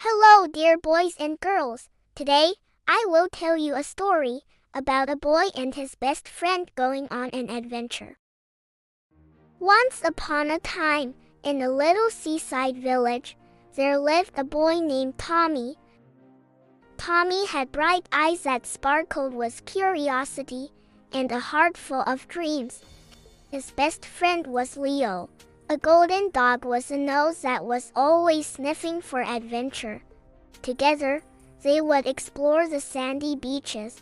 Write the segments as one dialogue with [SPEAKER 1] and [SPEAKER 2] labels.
[SPEAKER 1] Hello, dear boys and girls. Today, I will tell you a story about a boy and his best friend going on an adventure. Once upon a time, in a little seaside village, there lived a boy named Tommy. Tommy had bright eyes that sparkled with curiosity and a heart full of dreams. His best friend was Leo. A golden dog with a nose that was always sniffing for adventure. Together, they would explore the sandy beaches,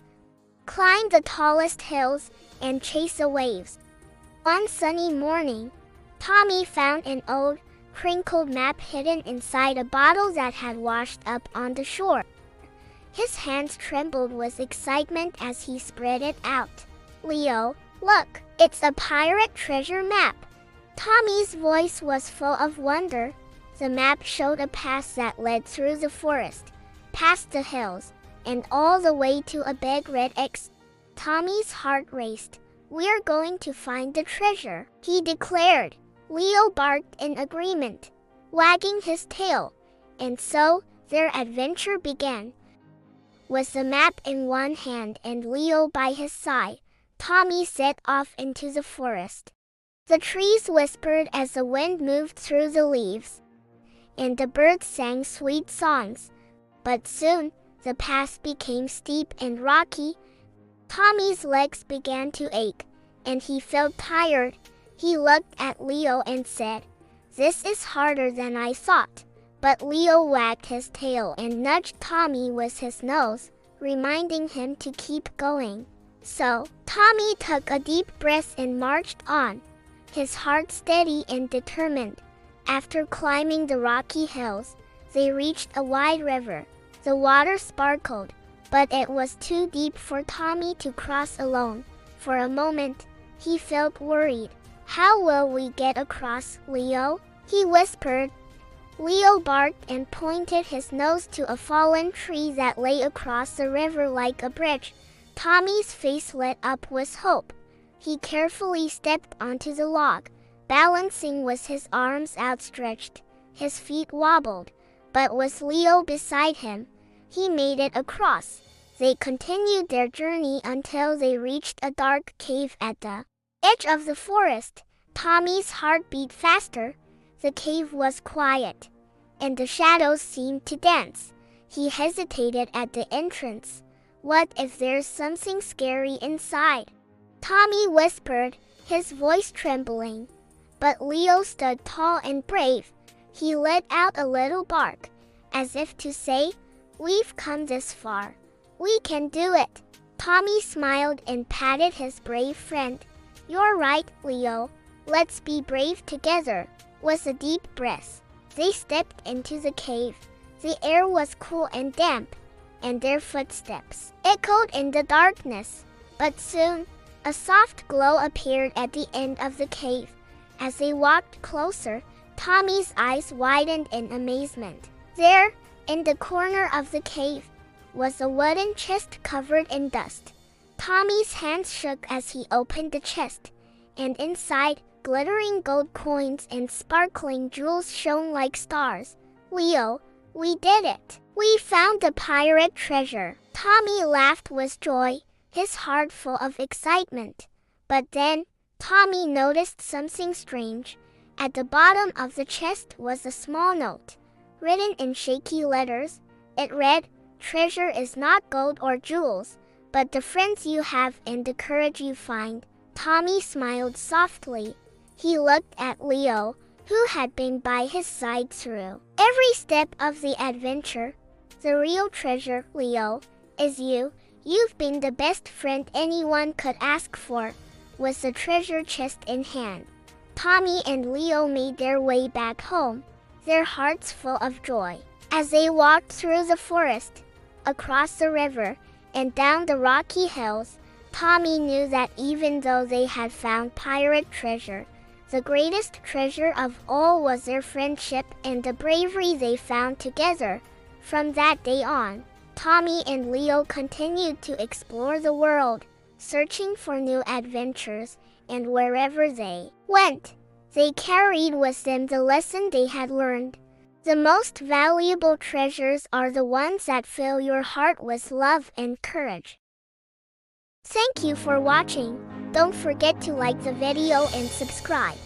[SPEAKER 1] climb the tallest hills, and chase the waves. One sunny morning, Tommy found an old, crinkled map hidden inside a bottle that had washed up on the shore. His hands trembled with excitement as he spread it out. "Leo, look, it's a pirate treasure map." Tommy's voice was full of wonder. The map showed a path that led through the forest, past the hills, and all the way to a big red X. Tommy's heart raced. "We're going to find the treasure," he declared. Leo barked in agreement, wagging his tail, and so their adventure began. With the map in one hand and Leo by his side, Tommy set off into the forest. The trees whispered as the wind moved through the leaves, and the birds sang sweet songs. But soon, the path became steep and rocky. Tommy's legs began to ache, and he felt tired. He looked at Leo and said, "This is harder than I thought." But Leo wagged his tail and nudged Tommy with his nose, reminding him to keep going. So, Tommy took a deep breath and marched on, his heart steady and determined. After climbing the rocky hills, they reached a wide river. The water sparkled, but it was too deep for Tommy to cross alone. For a moment, he felt worried. "How will we get across, Leo?" he whispered. Leo barked and pointed his nose to a fallen tree that lay across the river like a bridge. Tommy's face lit up with hope. He carefully stepped onto the log, balancing with his arms outstretched. His feet wobbled, but with Leo beside him, he made it across. They continued their journey until they reached a dark cave at the edge of the forest. Tommy's heart beat faster. The cave was quiet, and the shadows seemed to dance. He hesitated at the entrance. What if there's something scary inside? Tommy whispered, his voice trembling. But Leo stood tall and brave. He let out a little bark, as if to say, "We've come this far. We can do it." Tommy smiled and patted his brave friend. "You're right, Leo. Let's be brave together." With a deep breath, they stepped into the cave. The air was cool and damp, and their footsteps echoed in the darkness. But soon, a soft glow appeared at the end of the cave. As they walked closer, Tommy's eyes widened in amazement. There, in the corner of the cave, was a wooden chest covered in dust. Tommy's hands shook as he opened the chest, and inside, glittering gold coins and sparkling jewels shone like stars. "Leo, we did it! We found the pirate treasure!" Tommy laughed with joy, his heart full of excitement. But then, Tommy noticed something strange. At the bottom of the chest was a small note, written in shaky letters. It read, "Treasure is not gold or jewels, but the friends you have and the courage you find." Tommy smiled softly. He looked at Leo, who had been by his side through every step of the adventure. "The real treasure, Leo, is you. You've been the best friend anyone could ask for." With the treasure chest in hand, Tommy and Leo made their way back home, their hearts full of joy. As they walked through the forest, across the river, and down the rocky hills, Tommy knew that even though they had found pirate treasure, the greatest treasure of all was their friendship and the bravery they found together. From that day on, Tommy and Leo continued to explore the world, searching for new adventures, and wherever they went, they carried with them the lesson they had learned. The most valuable treasures are the ones that fill your heart with love and courage. Thank you for watching. Don't forget to like the video and subscribe.